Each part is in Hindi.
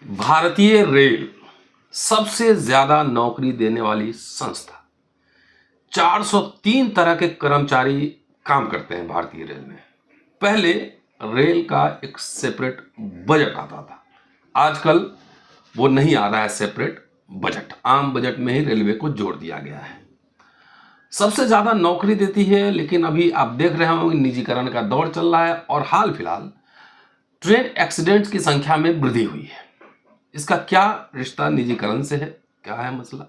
भारतीय रेल सबसे ज्यादा नौकरी देने वाली संस्था। 403 तरह के कर्मचारी काम करते हैं भारतीय रेल में। पहले रेल का एक सेपरेट बजट आता था, आजकल वो नहीं आ रहा है सेपरेट बजट, आम बजट में ही रेलवे को जोड़ दिया गया है। सबसे ज्यादा नौकरी देती है, लेकिन अभी आप देख रहे होंगे निजीकरण का दौर चल रहा है और हाल फिलहाल ट्रेन एक्सीडेंट्स की संख्या में वृद्धि हुई है। इसका क्या रिश्ता निजीकरण से है, क्या है मसला?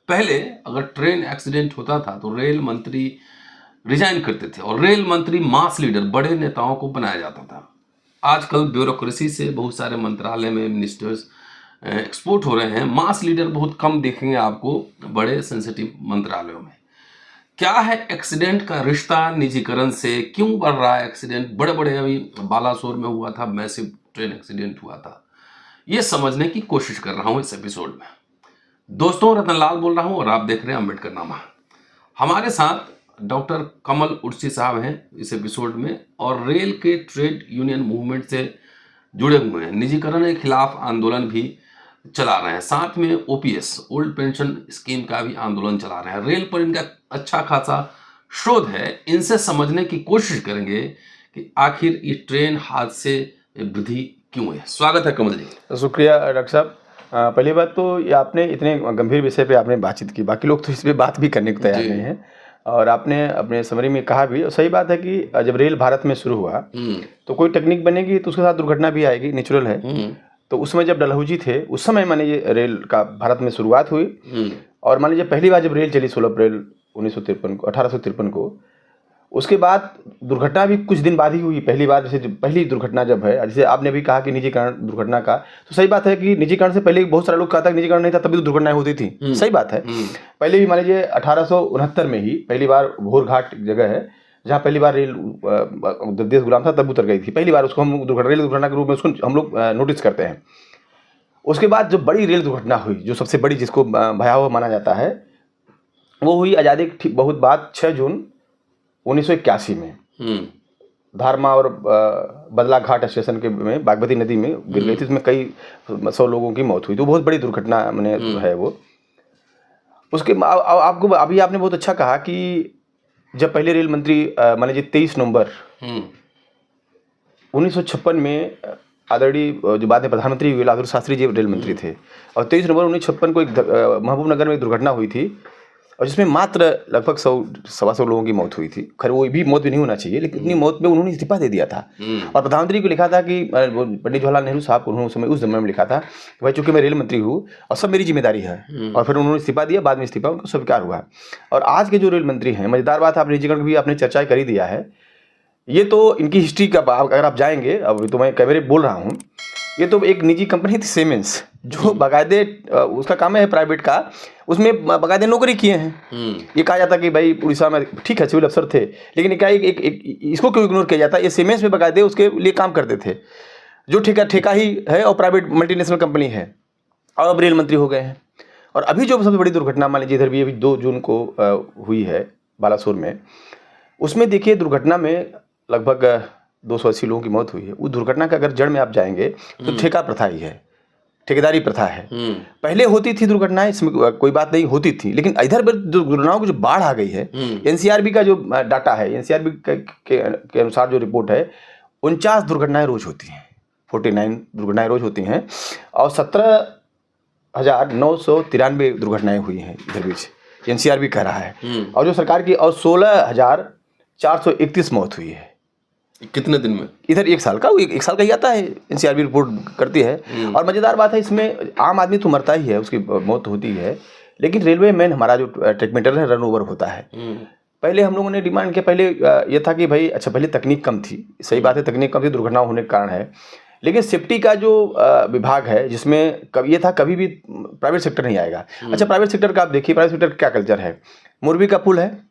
पहले अगर ट्रेन एक्सीडेंट होता था तो रेल मंत्री रिजाइन करते थे और रेल मंत्री मास लीडर, बड़े नेताओं को बनाया जाता था। आजकल ब्यूरोक्रेसी से बहुत सारे मंत्रालय में मिनिस्टर्स एक्सपोर्ट हो रहे हैं। मास लीडर बहुत कम देखेंगे आपको बड़े सेंसिटिव मंत्रालयों में। क्या है एक्सीडेंट का रिश्ता निजीकरण से? क्यों बढ़ रहा है एक्सीडेंट? बड़े बड़े, अभी बालासोर में हुआ था, मैसिव ट्रेन एक्सीडेंट हुआ था। ये समझने की कोशिश कर रहा हूं इस एपिसोड में। दोस्तों, रतनलाल बोल रहा हूं और आप देख रहे हैं अम्बेडकर नामा। हमारे साथ डॉक्टर कमल उर्सी साहब हैं इस एपिसोड में और रेल के ट्रेड यूनियन मूवमेंट से जुड़े हुए हैं। निजीकरण के खिलाफ आंदोलन भी चला रहे हैं, साथ में ओपीएस ओल्ड पेंशन स्कीम का भी आंदोलन चला रहे हैं। रेल पर इनका अच्छा खासा शोध है। इनसे समझने की कोशिश करेंगे कि आखिर ये ट्रेन हादसे वृद्धि क्यों है। स्वागत है कमल जी। शुक्रिया डॉक्टर साहब। पहली बात तो ये आपने इतने गंभीर विषय पे आपने बातचीत की, बाकी लोग तो इस पे बात भी करने को तैयार नहीं है। और आपने अपने समरी में कहा भी, सही बात है कि जब रेल भारत में शुरू हुआ तो कोई टेक्निक बनेगी तो उसके साथ दुर्घटना भी आएगी, नेचुरल है। तो उस समय जब डलहौजी थे, उस समय मान लीजिए रेल का भारत में शुरुआत हुई और मान लीजिए पहली बार जब रेल चली 16 अप्रैल 1853 को, उसके बाद दुर्घटना भी कुछ दिन बाद ही हुई। पहली बार जैसे पहली दुर्घटना जब है, जैसे आपने भी कहा कि निजीकरण दुर्घटना का, तो सही बात है कि निजीकरण से पहले बहुत सारे लोग कहता है कि निजीकरण नहीं था तभी तो दुर्घटनाएं होती थी। सही बात है। पहले भी मान लीजिए 1869 में ही पहली बार भोरघाट जगह है जहाँ पहली बार रेल देश गुलाम था तब उतर गई थी। पहली बार उसको हम रेल दुर्घटना के रूप में उसको हम लोग नोटिस करते हैं। उसके बाद जो बड़ी रेल दुर्घटना हुई, जो सबसे बड़ी, जिसको भयावह माना जाता है, वो हुई आज़ादी के बहुत बाद 6 जून 1981 में। धारमा और बदला घाट स्टेशन के में बागमती नदी में गिर गई थी। इसमें कई 100 लोगों की मौत हुई। तो बहुत बड़ी दुर्घटना मैंने है वो। उसके आपको अभी आपने बहुत अच्छा कहा कि जब पहले रेल मंत्री मान लीजिए 23 नवंबर 1956 में आदरणीय जो बाद में प्रधानमंत्री हुए लालबहादुर शास्त्री जी रेल मंत्री थे, और 23 नवंबर 1956 को एक महबूबनगर में एक दुर्घटना हुई थी और जिसमें मात्र लगभग 100-125 लोगों की मौत हुई थी। खैर वो भी मौत भी नहीं होना चाहिए, लेकिन इतनी मौत में उन्होंने इस्तीफा दे दिया था। और प्रधानमंत्री को लिखा था कि पंडित जवाहरलाल नेहरू साहब को उन्होंने उस समय में लिखा था कि भाई चूंकि मैं रेल मंत्री हूँ और सब मेरी जिम्मेदारी है। और फिर उन्होंने इस्तीफा दिया, बाद में इस्तीफा उनको स्वीकार हुआ। और आज के जो रेल मंत्री हैं, मजेदार बात, आप निजीकरण की भी आपने चर्चा कर ही दिया है। ये तो इनकी हिस्ट्री का अगर आप जाएंगे, अब तो मैं कैमरे बोल रहा हूँ, ये तो एक निजी कंपनी थी सीमेंस, जो बाकायदे उसका काम है प्राइवेट का, उसमें बाकायदे नौकरी किए हैं। ये कहा जाता कि भाई उड़ीसा में ठीक है सिविल अफसर थे, लेकिन क्या एक इसको क्यों इग्नोर किया जाता है? ये सीमेंस में बाकायदे उसके लिए काम करते थे, जो ठेका ही है और प्राइवेट मल्टीनेशनल कंपनी है, और अब रेल मंत्री हो गए हैं। और अभी जो सबसे बड़ी दुर्घटना मान लीजिए इधर भी अभी 2 जून को हुई है बालासोर में, उसमें देखिए दुर्घटना में लगभग 280 लोगों की मौत हुई है। उस दुर्घटना का अगर जड़ में आप जाएंगे तो ठेका प्रथा ही है, ठेकेदारी प्रथा है। पहले होती थी दुर्घटनाएं, इसमें कोई बात नहीं होती थी, लेकिन इधर दुर्घटनाओं की जो बाढ़ आ गई है, एनसीआरबी का जो डाटा है, एनसीआरबी के अनुसार जो रिपोर्ट है, 49 दुर्घटनाएं रोज होती हैं, 49 दुर्घटनाएं रोज होती हैं और 17,993 दुर्घटनाएं हुई हैं इधर बीच, एनसीआरबी कह रहा है। और जो सरकार की, और 16,431 मौत हुई है। कितने दिन में? इधर एक साल का ही आता है, एनसीआरबी रिपोर्ट करती है। और मजेदार बात है इसमें, आम आदमी तो मरता ही है, उसकी मौत होती है, लेकिन रेलवे मैन हमारा जो ट्रैक मेंटेनर है, रन ओवर होता है। पहले हम लोगों ने डिमांड किया, पहले ये था कि भाई अच्छा, पहले तकनीक कम थी, सही बात है, तकनीक कम थी, दुर्घटना होने का कारण है, लेकिन सेफ्टी का जो विभाग है, जिसमें ये था कभी भी प्राइवेट सेक्टर नहीं आएगा। अच्छा, प्राइवेट सेक्टर का आप देखिए, प्राइवेट सेक्टर का क्या कल्चर है। मुरबी का पुल है,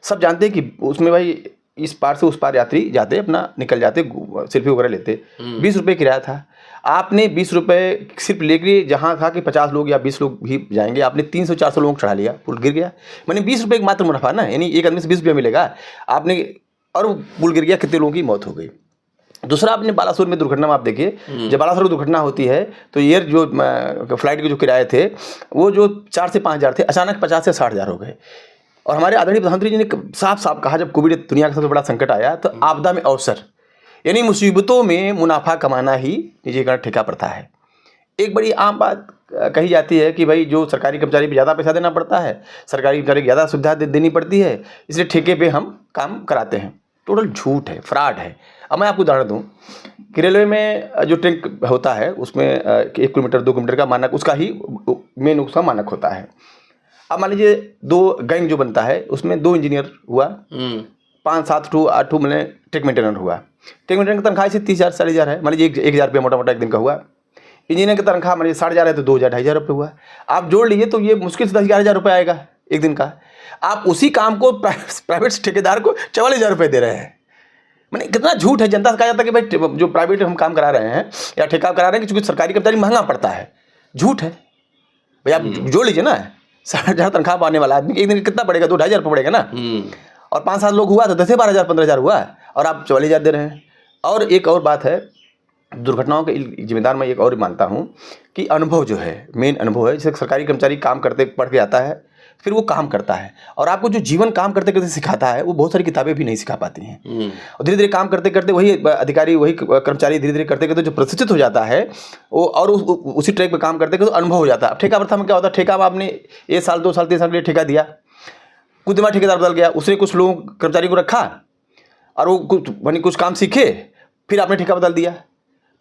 सब जानते हैं कि उसमें भाई इस पार से उस पार यात्री जाते, अपना निकल जाते, सेल्फी वगैरह लेते। 20 रुपये किराया था, आपने 20 रुपये सिर्फ लेके, जहाँ था कि 50 लोग या 20 लोग भी जाएंगे, आपने 300-400 लोगों को चढ़ा लिया, पुल गिर गया। मैंने 20 रुपये मात्र मुनाफा ना, यानी एक आदमी से 20 रुपये मिलेगा आपने, और पुल गिर गया, कितने लोगों की मौत हो गई। दूसरा आपने बालासोर में दुर्घटना में आप देखिए, जब बालासोर में दुर्घटना होती है तो एयर जो फ्लाइट के जो किराए थे वो जो 4 से 5 हज़ार थे, अचानक 50 से 60 हज़ार हो गए। और हमारे आदरणीय प्रधानमंत्री जी ने साफ साफ कहा, जब कोविड दुनिया का सबसे बड़ा संकट आया तो आपदा में अवसर, यानी मुसीबतों में मुनाफा कमाना ही निजीकरण ठेका प्रथा है। एक बड़ी आम बात कही जाती है कि भाई जो सरकारी कर्मचारी पे ज़्यादा पैसा देना पड़ता है, सरकारी कर्मचारी को ज़्यादा सुविधा देनी पड़ती है, इसलिए ठेके पे हम काम कराते हैं। टोटल झूठ है, फ्रॉड है। अब मैं आपको उदाहरण दूं कि रेलवे में जो ट्रेन होता है उसमें 1 किलोमीटर 2 किलोमीटर का मानक, उसका ही मेन उसका मानक होता है। अब मान लीजिए 2 गैंग जो बनता है उसमें 2 इंजीनियर हुआ, 5-7 टू 8 मैंने ट्रैक मेंटेनर हुआ। ट्रैक मेंटेनर की तनख्वाह से 30,000 40,000 है, मान लीजिए 1,000 रुपये मोटा मोटा एक दिन का हुआ। इंजीनियर की तनख्वाह मान लीजिए 60,000 है तो 2,000 2,500 रुपये हुआ। आप जोड़ लीजिए तो ये मुश्किल से 10,000 रुपये आएगा एक दिन का। आप उसी काम को प्राइवेट ठेकेदार को 44,000 रुपये दे रहे हैं। मैंने कितना झूठ है। जनता से कहा जाता है कि भाई जो प्राइवेट हम काम करा रहे हैं या ठेका करा रहे हैं, क्योंकि सरकारी कर्मचारी महंगा पड़ता है। झूठ है भाई। आप जोड़ लीजिए ना, 60,000 तनख्वाह पाने वाला आदमी एक दिन कितना पड़ेगा? 2,500 रुपये पड़ेगा ना। और 5-7 लोग हुआ तो 10-12,000 15,000 हुआ, और आप 44,000 दे रहे हैं। और एक और बात है, दुर्घटनाओं के जिम्मेदार मैं एक और मानता हूँ कि अनुभव जो है, मेन अनुभव है। जैसे सरकारी कर्मचारी काम करते पढ़ के आता है, फिर वो काम करता है, और आपको जो जीवन काम करते करते सिखाता है वो बहुत सारी किताबें भी नहीं सिखा पाती हैं। और धीरे धीरे काम करते करते वही अधिकारी, वही कर्मचारी धीरे धीरे करते करते जो प्रशिक्षित हो जाता है वो, और उसी ट्रैक पे काम करते करते अनुभव हो जाता है। अब ठेका प्रथा में क्या होता है, ठेका में आपने 1 साल 2 साल 3 साल के लिए ठेका दिया, कुछ दिमाग ठेकेदार बदल गया, उसने कुछ लोगों कर्मचारी को रखा और वो कुछ काम सीखे, फिर आपने ठेका बदल दिया,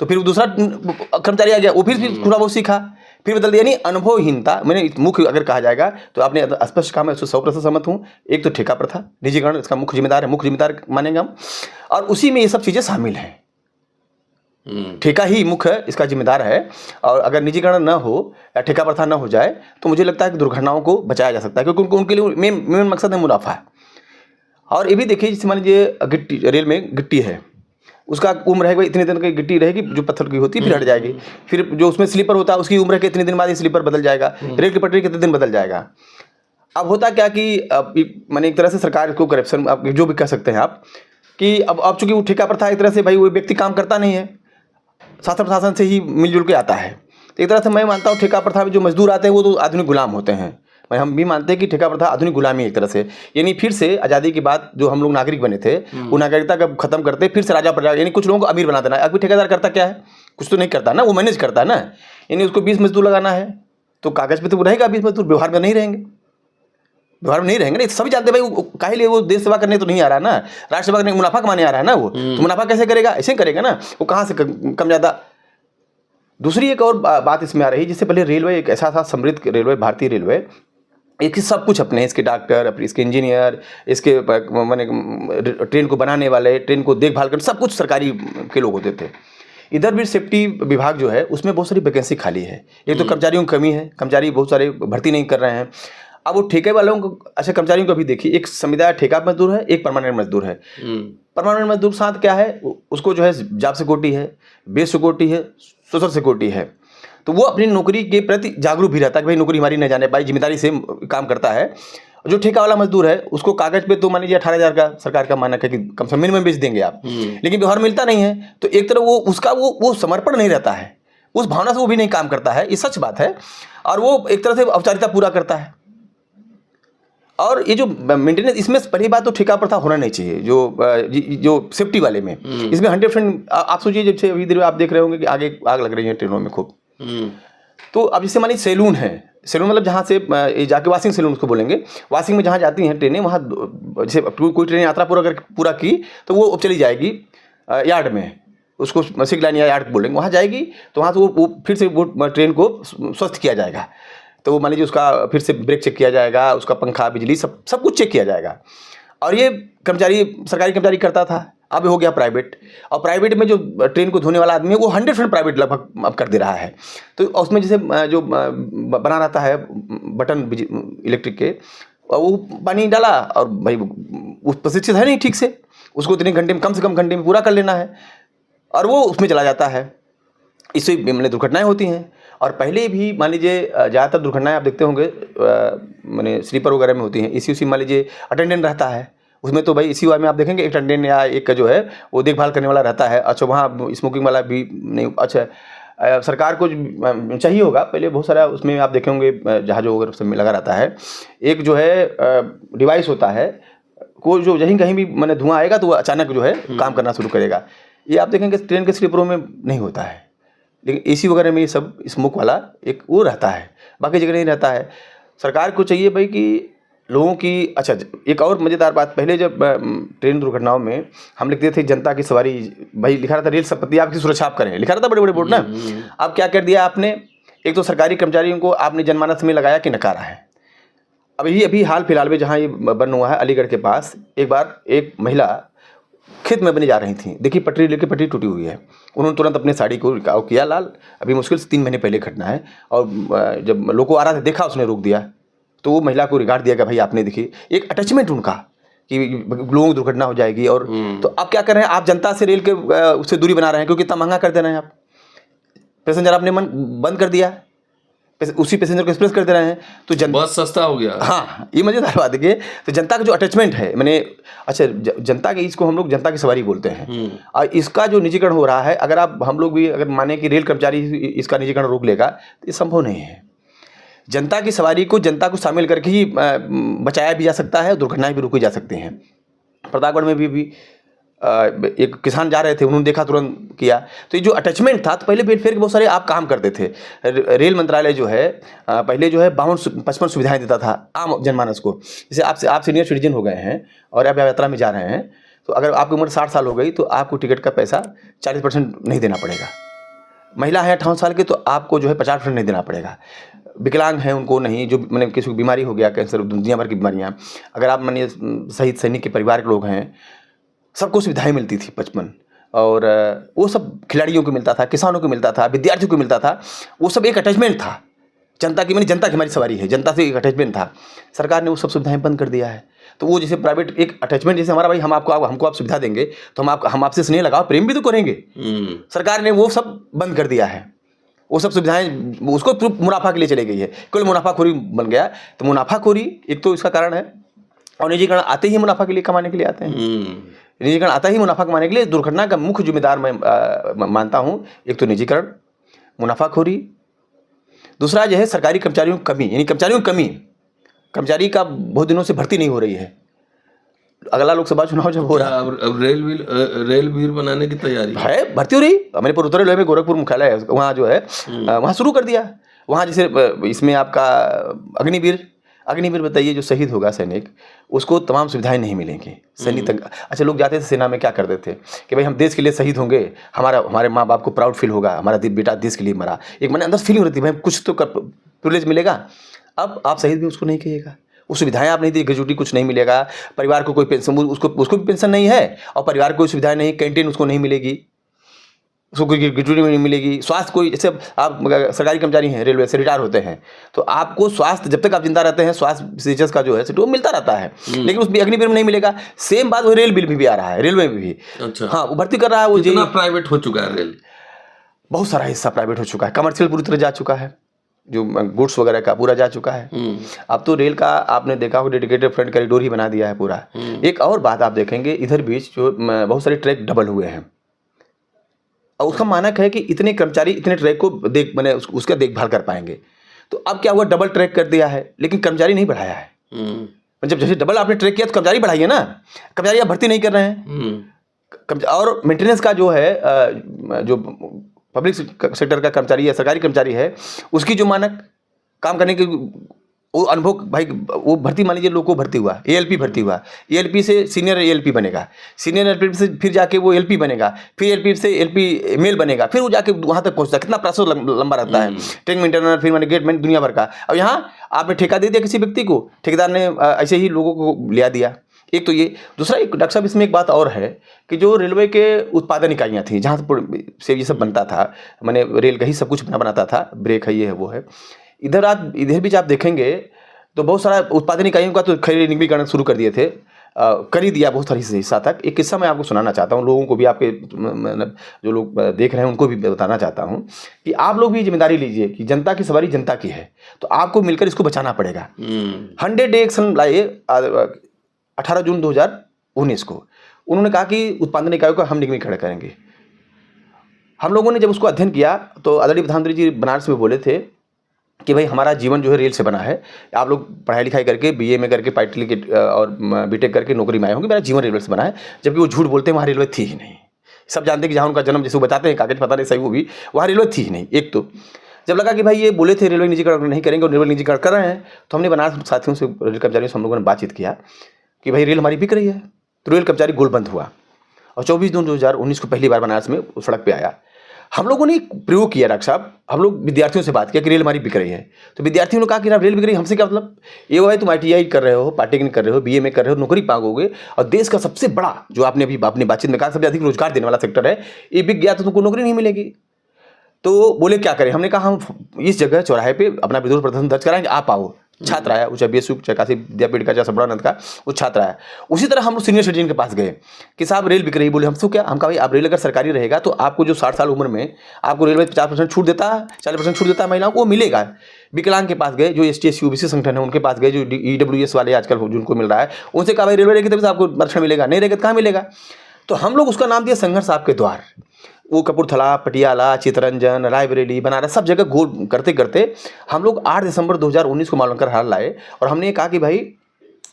तो फिर दूसरा कर्मचारी आ गया, वो फिर थोड़ा बहुत सीखा, फिर बदल दिया। यानी अनुभवहीनता मैंने मुख्य अगर कहा जाएगा तो आपने स्पष्ट कहा, मैं 100% सहमत हूँ। एक तो ठेका प्रथा, निजीकरण इसका मुख्य जिम्मेदार है, मुख्य जिम्मेदार मानेंगे हम, और उसी में ये सब चीज़ें शामिल हैं। ठेका ही मुख्य इसका जिम्मेदार है, और अगर निजीकरण न हो या ठेका प्रथा न हो जाए तो मुझे लगता है कि दुर्घटनाओं को बचाया जा सकता है, क्योंकि उनके लिए मेन मकसद है मुनाफा। और ये भी देखिए, जैसे मान लीजिए गिट्टी, रेल में गिट्टी है, उसका उम्र है इतने दिन की गिट्टी रहेगी जो पत्थर की होती है, फिर हट जाएगी। फिर जो उसमें स्लीपर होता है उसकी उम्र है कि इतने दिन बाद ये स्लीपर बदल जाएगा। रेल की पटरी कितने दिन बदल जाएगा। अब होता क्या कि मैंने एक तरह से सरकार को करप्शन, आप जो भी कह सकते हैं आप, कि अब चूंकि वो ठेका प्रथा एक तरह से, भाई वो व्यक्ति काम करता नहीं है, शासन प्रशासन से ही मिलजुल के आता है। तो एक तरह से मैं मानता हूँ ठेका प्रथा में जो मजदूर आते हैं वो तो आधुनिक गुलाम होते हैं। हम भी मानते हैं कि ठेका प्रथा आधुनिक गुलामी एक तरह से, यानी फिर से आज़ादी के बाद जो हम लोग नागरिक बने थे वो नागरिकता का खत्म करते, फिर से राजा प्रजा, यानी कुछ लोगों को अमीर बना देना। अभी ठेकेदार करता क्या है, कुछ तो नहीं करता ना, वो मैनेज करता है ना। यानी उसको 20 मजदूर लगाना है तो कागज़ पे तो रहेगा 20 मजदूर, व्यवहार में नहीं रहेंगे, व्यवहार में नहीं रहेंगे। नहीं, सभी जानते हैं भाई काहे लिए वो देश सेवा करने तो नहीं आ रहा ना, राष्ट्र सेवा करने, मुनाफा कमाने आ रहा है ना वो, तो मुनाफा कैसे करेगा, ऐसे करेगा ना, वो कहाँ से कम ज़्यादा। दूसरी एक और बात इसमें आ रही, जिससे पहले रेलवे एक ऐसा था समृद्ध रेलवे, भारतीय रेलवे, इसके सब कुछ अपने, इसके डॉक्टर, इसके इंजीनियर, इसके माने ट्रेन को बनाने वाले, ट्रेन को देखभाल कर, सब कुछ सरकारी के लोग होते थे। इधर भी सेफ्टी विभाग जो है उसमें बहुत सारी वैकेंसी खाली है। एक तो कर्मचारियों की कमी है, कर्मचारी बहुत सारे भर्ती नहीं कर रहे हैं। अब वो ठेके वालों को, अच्छा कर्मचारियों को भी देखिए, एक समुदाय ठेका मजदूर है, एक परमानेंट मजदूर है। परमानेंट मजदूर साथ क्या है, उसको जो है जॉब सिक्योरिटी है, बेस सिक्योरिटी है, सोशल सिक्योरिटी है, तो वो अपनी नौकरी के प्रति जागरूक भी रहता है कि भाई नौकरी हमारी न जाने पाए, जिम्मेदारी से काम करता है। जो ठेका वाला मजदूर है उसको कागज पे तो मान लीजिए 18,000 का सरकार का मानक है कि कम से कम मिनिमम बेच देंगे आप, लेकिन व्यवहार मिलता नहीं है। तो एक तरह वो उसका वो समर्पण नहीं रहता है, उस भावना से वो भी नहीं काम करता है, ये सच बात है। और वो एक तरह से औपचारिकता पूरा करता है। और ये जो मेंटेनेंस, इसमें पहली बात तो ठेका प्रथा होना नहीं चाहिए। जो सेफ्टी वाले में, इसमें 100% आप सोचिए, जैसे अभी देर आप देख रहे होंगे कि आगे आग लग रही है ट्रेनों में खूब। तो अब जैसे मानिए सैलून है, सैलून मतलब जहाँ से जाके वॉशिंग सैलून उसको बोलेंगे, वॉशिंग में जहाँ जाती हैं ट्रेनें, वहाँ जैसे कोई ट्रेन यात्रा पूरा की तो वो चली जाएगी यार्ड में, उसको सिग्नल लाइन या यार्ड बोलेंगे, वहाँ जाएगी तो वहाँ से वो फिर से वो ट्रेन को स्वस्थ किया जाएगा। तो वो मान लीजिए उसका फिर से ब्रेक चेक किया जाएगा, उसका पंखा, बिजली, सब कुछ चेक किया जाएगा। और ये कर्मचारी, सरकारी कर्मचारी करता था, अब हो गया प्राइवेट। और प्राइवेट में जो ट्रेन को धोने वाला आदमी है वो 100% प्राइवेट लगभग अब कर दे रहा है। तो उसमें जैसे जो बना रहता है बटन इलेक्ट्रिक के, वो पानी डाला और भाई वो प्रशिक्षित है नहीं ठीक से, उसको इतने घंटे में, कम से कम घंटे में पूरा कर लेना है, और वो उसमें चला जाता है। इससे मैंने दुर्घटनाएं होती हैं। और पहले भी मान लीजिए ज़्यादातर दुर्घटनाएं आप देखते होंगे मैंने स्लीपर वगैरह में होती हैं। इसी मान लीजिए अटेंडेंट रहता है, उसमें तो भाई इसी वार में आप देखेंगे एक टंडन या एक का जो है वो देखभाल करने वाला रहता है। अच्छा वहाँ स्मोकिंग वाला भी नहीं। अच्छा सरकार को चाहिए होगा पहले बहुत सारा उसमें आप देखे होंगे जहाज़ों वगैरह सब में लगा रहता है एक जो है डिवाइस होता है को जो यहीं कहीं भी मैंने धुआं आएगा तो वो अचानक जो है काम करना शुरू करेगा। ये आप देखेंगे ट्रेन के स्लीपरों में नहीं होता है, लेकिन एसी वगैरह में ये सब स्मोक वाला एक वो रहता है, बाकी जगह नहीं रहता है। सरकार को चाहिए भाई कि लोगों की अच्छा एक और मज़ेदार बात, पहले जब ट्रेन दुर्घटनाओं में हम लिखते थे जनता की सवारी, भाई लिखा रहता रेल संपत्ति आपकी सुरक्षा आप करें, लिखा रहता बड़े बड़े बोर्ड ना। अब क्या कर दिया आपने, एक तो सरकारी कर्मचारियों को आपने जनमानस में लगाया कि नकारा है। अभी हाल फिलहाल में जहाँ ये बन हुआ है अलीगढ़ के पास, एक बार एक महिला खेत में बनी जा रही थी, देखिए पटरी लेके पटरी टूटी हुई है, उन्होंने तुरंत अपने साड़ी को रिकाव किया लाल। अभी मुश्किल से 3 महीने पहले घटना है, और जब लोगों आ रहा था देखा उसने रोक दिया, तो वो महिला को रिगार्ड दिया कि भाई आपने देखिए एक अटैचमेंट उनका कि लोगों की दुर्घटना हो जाएगी। और तो आप क्या कर रहे हैं, आप जनता से रेल के उससे दूरी बना रहे हैं, क्योंकि इतना महंगा कर दे रहे हैं आप, पैसेंजर आपने मन बंद कर दिया, उसी पैसेंजर को एक्सप्रेस कर दे रहे हैं, तो बहुत सस्ता हो गया। हाँ ये मजेदार बात है कि तो जनता का जो अटैचमेंट है मैंने अच्छा जनता के इसको हम लोग जनता की सवारी बोलते हैं, और इसका जो निजीकरण हो रहा है, अगर आप हम लोग भी अगर माने कि रेल कर्मचारी इसका निजीकरण रोक लेगा तो ये संभव नहीं है। जनता की सवारी को जनता को शामिल करके ही बचाया भी जा सकता है, दुर्घटनाएं भी रोकी जा सकती हैं। प्रतापगढ़ में भी एक किसान जा रहे थे, उन्होंने देखा तुरंत किया, तो ये जो अटैचमेंट था, तो पहले वेलफेयर के बहुत सारे आप काम करते थे। रेल मंत्रालय जो है पहले जो है 52-55 सुविधाएं देता था आम जनमानस को। जैसे आप सीनियर सिटीजन हो गए हैं और आप यात्रा में जा रहे हैं, तो अगर आपकी उम्र 60 साल हो गई तो आपको टिकट का पैसा 40% नहीं देना पड़ेगा। महिला है 58 साल की तो आपको जो है 50% नहीं देना पड़ेगा। विकलांग हैं उनको नहीं, जो मैंने किसी को बीमारी हो गया, कैंसर, दुनिया भर की बीमारियाँ, अगर आप मानिए शहीद सैनिक के परिवार के लोग हैं, सबको सुविधाएं मिलती थी 55, और वो सब खिलाड़ियों को मिलता था, किसानों को मिलता था, विद्यार्थियों को मिलता था। वो सब एक अटैचमेंट था जनता की, जनता की हमारी सवारी है, जनता से एक अटैचमेंट था। सरकार ने वो सब सुविधाएं बंद कर दिया है। तो वो जैसे प्राइवेट एक अटैचमेंट, जैसे हमारा भाई हमको आप सुविधा देंगे तो हम आपसे स्नेह लगाओ प्रेम भी तो करेंगे। सरकार ने वो सब बंद कर दिया है, वो सब सुविधाएं उसको मुनाफा के लिए चली गई है, केवल मुनाफाखोरी बन गया। तो मुनाफाखोरी एक तो इसका कारण है, और निजीकरण आते ही मुनाफा के लिए कमाने के लिए आते हैं। निजीकरण आता ही मुनाफा कमाने के लिए। दुर्घटना का मुख्य जिम्मेदार मैं मानता हूँ, एक तो निजीकरण, मुनाफाखोरी, दूसरा जो है सरकारी कर्मचारियों की कमी, यानी कर्मचारियों की कमी। कर्मचारी का बहुत दिनों से भर्ती नहीं हो रही है। अगला लोकसभा चुनाव जब हो रहा है, अब रेल वीर बनाने की तैयारी है, भर्ती हो रही। हमारे पूर्वोत्तर रेलवे में गोरखपुर मुख्यालय है, वहाँ जो है वहाँ शुरू कर दिया। वहाँ जैसे इसमें आपका अग्निवीर बताइए, जो शहीद होगा सैनिक, उसको तमाम सुविधाएं नहीं मिलेंगी। सैनिक अच्छा लोग जाते थे सेना में, क्या करते थे कि भाई हम देश के लिए शहीद होंगे, हमारे माँ बाप को प्राउड फील होगा, हमारा बेटा देश के लिए मरा, एक मैंने अंदर फीलिंग रहती है भाई कुछ तो प्रिविलेज मिलेगा। अब आप शहीद भी उसको नहीं कहिएगा, वो सुविधाएं आप नहीं दी, ग्रेजुटी कुछ नहीं मिलेगा, परिवार को कोई पेंशन, उसको भी पेंशन नहीं है, और परिवार को कोई सुविधाएं नहीं, कैंटीन उसको नहीं मिलेगी, उसको कोई ग्रेजुटी नहीं मिलेगी। स्वास्थ्य कोई, जैसे आप सरकारी कर्मचारी हैं, रेलवे से रिटायर होते हैं, तो आपको स्वास्थ्य जब तक आप जिंदा रहते हैं, स्वास्थ्य फीचर्स का जो है वो मिलता रहता है, लेकिन उस अग्निवीर में नहीं मिलेगा। सेम बात वो रेल बिल भी आ रहा है, रेलवे में भी। अच्छा हाँ, वो भर्ती कर रहा है, वो जितना प्राइवेट हो चुका है रेल, बहुत सारा हिस्सा प्राइवेट हो चुका है, कमर्शियल पूरी तरह जा चुका है, जो गुड्स वगैरह का पूरा जा चुका है। अब तो रेल का आपने देखा हो डेडिकेटेड फ्रंट कॉरिडोर ही बना दिया है पूरा। एक और बात आप देखेंगे, इधर बीच जो बहुत सारे ट्रैक डबल हुए हैं, और उसका मानक है कि इतने कर्मचारी इतने ट्रैक को मैंने उसका देखभाल कर पाएंगे। तो अब क्या हुआ, डबल ट्रैक कर दिया है, लेकिन कर्मचारी नहीं बढ़ाया है। जब जैसे डबल आपने ट्रैक किया तो कर्मचारी बढ़ाइए ना, कर्मचारी आप भर्ती नहीं कर रहे हैं। और मेंटेनेंस का जो है, जो पब्लिक सेक्टर का कर्मचारी है, सरकारी कर्मचारी है, उसकी जो मानक काम करने की वो अनुभव, भाई वो भर्ती, मान लीजिए लोग को भर्ती हुआ, एएलपी भर्ती हुआ, एएलपी से सीनियर एएलपी बनेगा, सीनियर एएलपी से फिर जाके वो एलपी बनेगा, फिर एलपी से एलपी मेल बनेगा, फिर वो जाके वहाँ तक पहुँचता है। कितना प्रोसेस लंबा रहता है, ट्रेनिंग मेंटेनर, फिर मैंने गेटमैन, दुनिया भर का। अब यहाँ आपने ठेका दे दिया किसी व्यक्ति को, ठेकेदार ने ऐसे ही लोगों को लिया दिया। एक तो ये, दूसरा एक डॉक्टर साहब इसमें एक बात और है कि जो रेलवे के उत्पादन इकाइयाँ थी, जहाँ से ये सब बनता था, मैंने रेल का ही सब कुछ बनाता था, ब्रेक है, ये है, वो है। इधर भी आप देखेंगे तो बहुत सारा उत्पादन इकाइयों का तो खरीद निगमीकरण शुरू कर दिए थे, कर ही दिया बहुत सारी हिस्सा तक। एक किस्सा मैं आपको सुनाना चाहता हूँ, लोगों को भी, आपके मतलब जो लोग देख रहे हैं उनको भी बताना चाहता हूँ कि आप लोग भी जिम्मेदारी लीजिए कि जनता की सवारी जनता की है, तो आपको मिलकर इसको बचाना पड़ेगा। 100 डे एक्शन लाइए 18 जून 2000 19 को उन्होंने कहा कि उत्पादन इकाइयों को हम निगम खड़े करेंगे। हम लोगों ने जब उसको अध्ययन किया तो आदरणीय प्रधानमंत्री जी बनारस में बोले थे कि भाई हमारा जीवन जो है रेल से बना है, आप लोग पढ़ाई लिखाई करके बीए में करके पायलट और बीटेक करके नौकरी में आए होंगे, मेरा जीवन रेलवे से बना है। जबकि वो झूठ बोलते हैं, वहाँ रेलवे थी ही नहीं। सब जानते हैं कि जहाँ उनका जन्म, जैसे वो बताते हैं कागज पता नहीं सही, वो भी वहाँ रेलवे थी ही नहीं। एक तो जब लगा कि भाई ये बोले थे रेलवे निजीकरण नहीं करेंगे और रेलवे निजीकरण कर रहे हैं, तो हमने बनारस साथियों से, रेल कर्मचारियों से हम लोगों ने बातचीत किया कि भाई रेल हमारी बिक रही है। तो रेल कर्मचारी गोलबंद हुआ और 24 जून 2019 को पहली बार बनारस में सड़क पे आया। हम लोगों ने एक प्रयोग किया डॉक्टर साहब, हम लोग विद्यार्थियों से बात किया कि रेल हमारी बिक रही है। तो विद्यार्थियों ने कहा कि रेल बिक रही है, हमसे क्या मतलब? ये वो है, तुम ITI कर रहे हो, पॉलिटेक्निक कर रहे हो, बीए में कर रहे हो, नौकरी पाओगे और देश का सबसे बड़ा, जो आपने अभी अपनी बातचीत में कहा, सबसे अधिक रोजगार देने वाला सेक्टर है, ये बिक गया तो तुमको नौकरी नहीं मिलेगी। तो बोले क्या करें? हमने कहा हम इस जगह चौराहे पे अपना विरोध प्रदर्शन दर्ज कराएंगे, आप आओ। छात्र आया, चाहे BSU, चाहे काशी विद्यापीठ का, चाहे संबरानंद का, वो छात्र आया। उसी तरह हम लोग सीनियर सिटीजन के पास गए कि साहब रेल बिक रही। बोले हमसे क्या? हम कहा भाई आप रेल अगर सरकारी रहेगा तो आपको जो 60 साल उम्र में आपको रेलवे 50% छूट देता है, 40% छूट देता है महिलाओं को, वो मिलेगा। विकलांग के पास गए, जो ST SC OBC संगठन है उनके पास गए, जो EWS वाले आजकल जिनको मिल रहा है, उनसे कहा भाई रेलवे रहेगी तभी आपको आरक्षण मिलेगा, नहीं रहेगा तो कहाँ मिलेगा? तो हम लोग उसका नाम दिया संघर्ष आपके द्वार। वो कपूरथला, पटियाला, चितरंजन, रायबरेली, बनारस, सब जगह गोल करते करते हम लोग 8 दिसंबर 2019 को मालूम हाल लाए। और हमने कहा कि भाई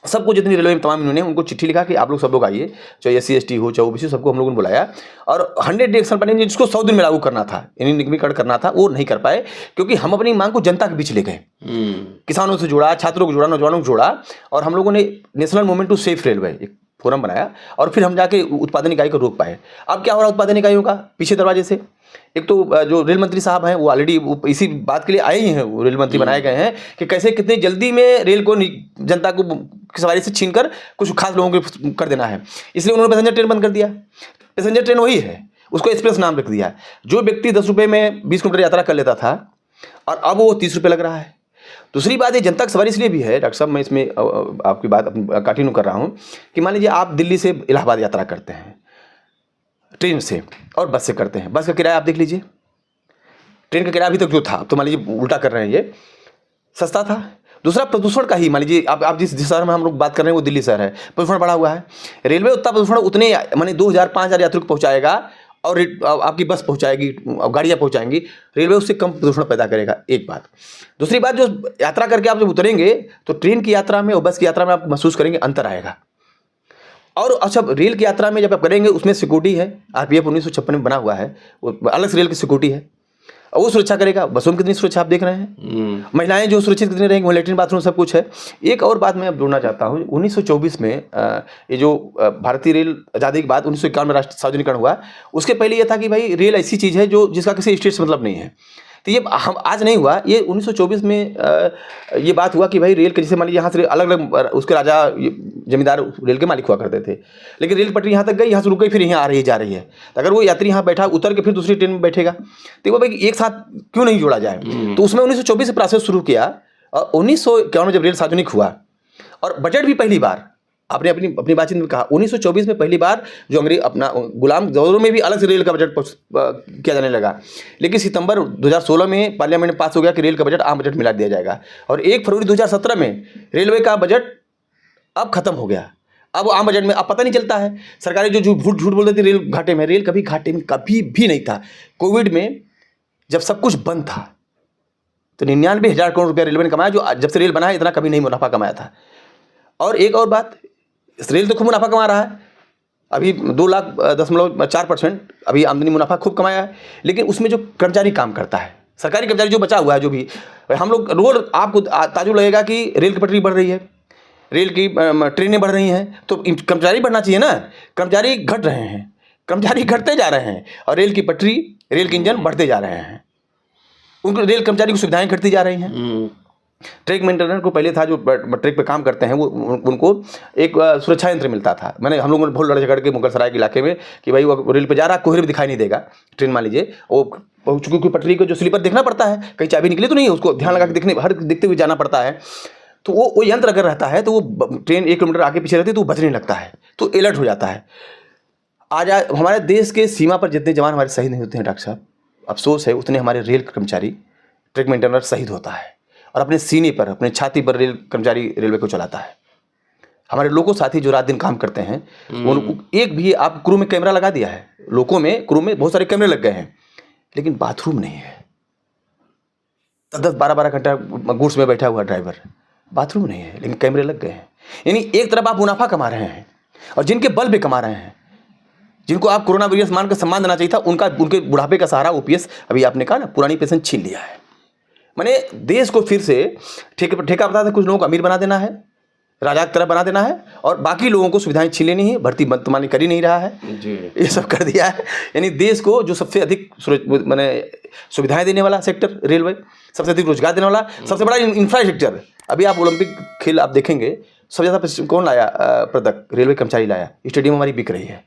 सबको, जितनी रेलवे में तमाम इन्होंने उनको चिट्ठी लिखा कि आप लोग सब लोग आइए, चाहे SC ST हो, चाहे OBC, सबको हम लोगों ने बुलाया। और 100 डे एक्शन प्लान जिसको 100 दिन में लागू करना था, यानी निगमीकरण करना था, वो नहीं कर पाए क्योंकि हम अपनी मांग को जनता के बीच ले गए। किसानों से जोड़ा, छात्रों को जोड़ा, नौजवानों को जोड़ा, और हम लोगों ने national movement to safe railway एक फोरम बनाया और फिर हम जाके उत्पादन इकाई को रोक पाए। अब क्या हो रहा है उत्पादन इकाइयों का? पीछे दरवाजे से एक तो जो रेल मंत्री साहब हैं वो ऑलरेडी इसी बात के लिए आए ही हैं, वो रेल मंत्री बनाए गए हैं कि कैसे कितनी जल्दी में रेल को जनता को सवारी से छीनकर कुछ खास लोगों को कर देना है। इसलिए उन्होंने पैसेंजर ट्रेन बंद कर दिया। पैसेंजर ट्रेन वही है, उसको एक्सप्रेस नाम रख दिया। जो व्यक्ति 10 रुपये में 20 किलोमीटर यात्रा कर लेता था और अब वो 30 रुपये लग रहा है। दूसरी बात, ये जनता की सवारी इसलिए भी है डॉक्टर साहब, मैं इसमें आपकी बात कंटिन्यू कर रहा हूँ कि मान लीजिए आप दिल्ली से इलाहाबाद यात्रा करते हैं ट्रेन से और बस से करते हैं। बस का किराया आप देख लीजिए, ट्रेन का किराया अभी तक जो था, तो मान लीजिए उल्टा कर रहे हैं, ये सस्ता था। दूसरा प्रदूषण का ही, मान लीजिए आप जिस शहर में हम लोग बात कर रहे हैं वो दिल्ली शहर है, प्रदूषण बढ़ा हुआ है। रेलवे उतना प्रदूषण उतने माने 2000-5000 यात्रियों को पहुँचाएगा और आपकी बस पहुंचाएगी, गाड़ियां पहुंचाएंगी, रेलवे उससे कम प्रदूषण पैदा करेगा। एक बात। दूसरी बात, जो यात्रा करके आप जब उतरेंगे तो ट्रेन की यात्रा में और बस की यात्रा में आप महसूस करेंगे अंतर आएगा। और अच्छा, रेल की यात्रा में जब आप करेंगे उसमें सिक्योरिटी है, RPF 1956 में बना हुआ है, वो अलग से रेल की सिक्योरिटी है और वो सुरक्षा करेगा। बसों में कितनी सुरक्षा आप देख रहे हैं, महिलाएं जो सुरक्षित कितनी रहेंगी, वहाँ लेटरिन बाथरूम सब कुछ है। एक और बात मैं अब जोड़ना चाहता हूँ, 1924 में ये जो भारतीय रेल आज़ादी के बाद 1951 में राष्ट्रीय सार्वजनिकरण हुआ, उसके पहले ये था कि भाई रेल ऐसी चीज़ है जो जिसका किसी स्टेट से मतलब नहीं है। तो ये हम आज नहीं हुआ, ये 1924 में ये बात हुआ कि भाई रेल के, जैसे मान लीजिए यहाँ से अलग अलग उसके राजा जमींदार रेल के मालिक हुआ करते थे, लेकिन रेल पटरी यहाँ तक गई, यहाँ से रुक गई, फिर यहाँ आ रही जा रही है। तो अगर वो यात्री यहाँ बैठा, उतर के फिर दूसरी ट्रेन में बैठेगा, तो वो भाई एक साथ क्यों नहीं जोड़ा जाए? तो उसमें 1924 से प्रोसेस शुरू किया और 1951 में जब रेल सार्वजनिक हुआ और बजट भी पहली बार, आपने अपनी बातचीत में कहा 1924 में पहली बार जो अंग्रेज अपना गुलाम दौरों में भी अलग से रेल का बजट किया जाने लगा। लेकिन सितंबर 2016 में पार्लियामेंट में पास हो गया कि रेल का बजट आम बजट मिला दिया जाएगा और 1 फरवरी 2017 में रेलवे का बजट अब खत्म हो गया। अब आम बजट में अब पता नहीं चलता है, सरकारें जो झूठ बोल देती रेल घाटे में, रेल कभी घाटे में कभी भी नहीं था। कोविड में जब सब कुछ बंद था तो 99,000 करोड़ रुपया रेलवे ने कमाया, जो जब से रेल बना है इतना कभी नहीं मुनाफा कमाया था। और एक और बात, रेल तो खूब मुनाफा कमा रहा है, अभी 2,10.4% अभी आमदनी मुनाफा खूब कमाया है, लेकिन उसमें जो कर्मचारी काम करता है, सरकारी कर्मचारी जो बचा हुआ है, जो भी हम लोग रोज आपको ताजुब लगेगा कि रेल की पटरी बढ़ रही है, रेल की ट्रेनें बढ़ रही हैं, तो कर्मचारी बढ़ना चाहिए ना। कर्मचारी घट रहे हैं, कर्मचारी घटते जा रहे हैं और रेल की पटरी, रेल के इंजन बढ़ते जा रहे हैं, उनको रेल कर्मचारी की सुविधाएं घटती जा रही हैं। ट्रैक मेंटेनर को पहले था जो ट्रैक पे काम करते हैं, वो उनको एक सुरक्षा यंत्र मिलता था। मैंने हम लोगों ने बहुत लड़ झगड़ के मुगलसराय के इलाके में कि भाई वो रेल पे जा रहा, कोहरे भी दिखाई नहीं देगा ट्रेन, मान लीजिए वो चूंकि पटरी को जो स्लीपर देखना पड़ता है, कहीं चाबी निकली तो नहीं, उसको ध्यान लगा के देखते हुए जाना पड़ता है। तो वो यंत्र अगर रहता है तो वो ट्रेन 1 किलोमीटर आगे पीछे रहती है तो वो बचने लगता है, तो अलर्ट हो जाता है। आज हमारे देश के सीमा पर जितने जवान हमारे शहीद नहीं होते हैं डॉक्टर साहब, अफसोस है उतने हमारे रेल कर्मचारी, ट्रैक मेंटेनर शहीद होता है और अपने सीने पर, अपने छाती पर रेल कर्मचारी रेलवे को चलाता है। हमारे लोको साथी जो रात दिन काम करते हैं, उनको एक भी आप क्रू में कैमरा लगा दिया है, लोको में क्रू में बहुत सारे कैमरे लग गए हैं, लेकिन बाथरूम नहीं है। 10-12 घंटा गुड्स में बैठा हुआ ड्राइवर, बाथरूम नहीं है, लेकिन कैमरे लग गए हैं। यानी एक तरफ आप मुनाफा कमा रहे हैं और जिनके बल पे कमा रहे हैं, जिनको आप कोरोना वॉरियर्स मान कर सम्मान देना चाहिए था, उनके बुढ़ापे का सहारा ओपीएस, अभी आपने कहा ना, पुरानी पेंशन छीन लिया है। माने देश को फिर से ठेका बता कुछ लोगों को अमीर बना देना है, राजा की तरह बना देना है, और बाकी लोगों को सुविधाएं छीन लेनी है। भर्ती वर्तमान कर ही नहीं रहा है जी, ये सब कर दिया है। यानी देश को जो सबसे अधिक माने सुविधाएं देने वाला सेक्टर रेलवे, सबसे अधिक रोजगार देने वाला, सबसे बड़ा इंफ्रास्ट्रक्चर। अभी आप ओलंपिक खेल आप देखेंगे, सबसे ज़्यादा कौन लाया पदक? रेलवे कर्मचारी लाया। स्टेडियम हमारी बिक रही है।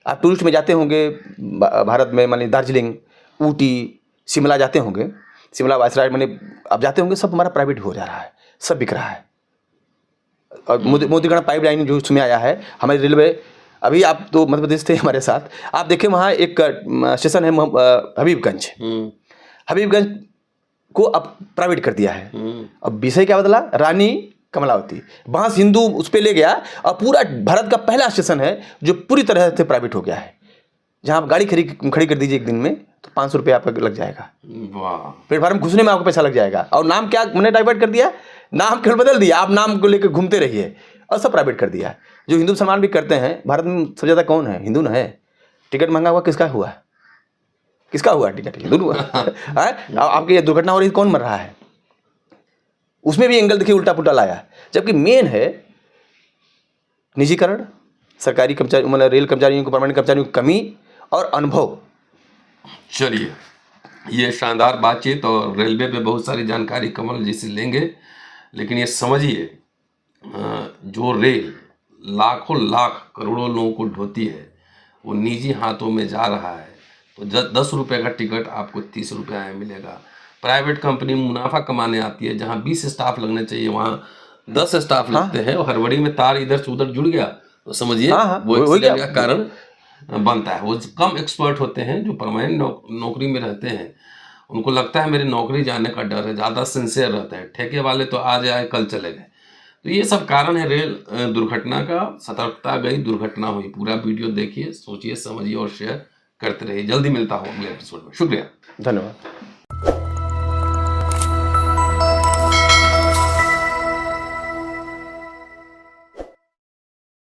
आप टूरिस्ट में जाते होंगे भारत में, माने दार्जिलिंग, ऊटी, शिमला जाते होंगे, शिमला वायसराय, माने आप जाते होंगे, सब हमारा प्राइवेट हो जा रहा है, सब बिक रहा है। और मोदीगढ़ पाइपलाइन जो उसमें आया है, हमारी रेलवे, अभी आप तो मध्य प्रदेश थे हमारे साथ, आप देखें वहाँ एक स्टेशन है हबीबगंज, हबीबगंज को अब प्राइवेट कर दिया है। अब विषय क्या बदला? रानी कमलावती, वहाँ से हिंदू उस पर ले गया, और पूरा भारत का पहला स्टेशन है जो पूरी तरह से प्राइवेट हो गया है, जहाँ आप गाड़ी खड़ी कर दीजिए एक दिन में तो 500 रुपये आपका लग जाएगा। वाह! प्लेटफार्म घुसने में आपको पैसा लग जाएगा। और नाम क्या मैंने डाइवर्ट कर दिया, नाम केवल बदल दिया, आप नाम को लेकर घूमते रहिए, और सब प्राइवेट कर दिया। जो हिंदू मुसलमान भी करते हैं, भारत में सबसे ज़्यादा कौन है? हिंदू ना है। टिकट महंगा हुआ किसका हुआ? किसका हुआ टिकट? हिंदू हुआ। आपकी ये दुर्घटना हो रही, कौन मर रहा है? उसमें भी एंगल देखिए उल्टा पुल्टा लाया, जबकि मेन है निजीकरण, सरकारी कर्मचारी, मतलब रेल कर्मचारियों को, परमानेंट कर्मचारियों की कमी और अनुभव। चलिए, ये शानदार बातचीत, और रेलवे पे बहुत सारी जानकारी कमल जी से लेंगे, लेकिन ये समझिए, जो रेल लाखों लाख करोड़ों लोगों को ढोती है, वो निजी हाथों में जा रहा है। तो 10 रुपये का टिकट आपको 30 रुपये में मिलेगा। प्राइवेट कंपनी मुनाफा कमाने आती है, जहाँ 20 स्टाफ लगने चाहिए वहाँ 10 स्टाफ लगते हैं, और हड़बड़ी में तार इधर से उधर जुड़ गया, तो समझिए वो एक्सीडेंट का कारण बनता है। वो कम एक्सपर्ट होते हैं जो परमानेंट नौकरी में रहते हैं, उनको लगता है मेरी नौकरी जाने का डर है, ज़्यादा सिंसियर रहते हैं। ठेके वाले तो आज आए कल चले गए। तो ये सब कारण है रेल दुर्घटना का। सतर्कता गई, दुर्घटना हुई। पूरा वीडियो देखिए, सोचिए, समझिए और शेयर करते रहिए। जल्दी मिलता हूँ अगले एपिसोड में। शुक्रिया, धन्यवाद।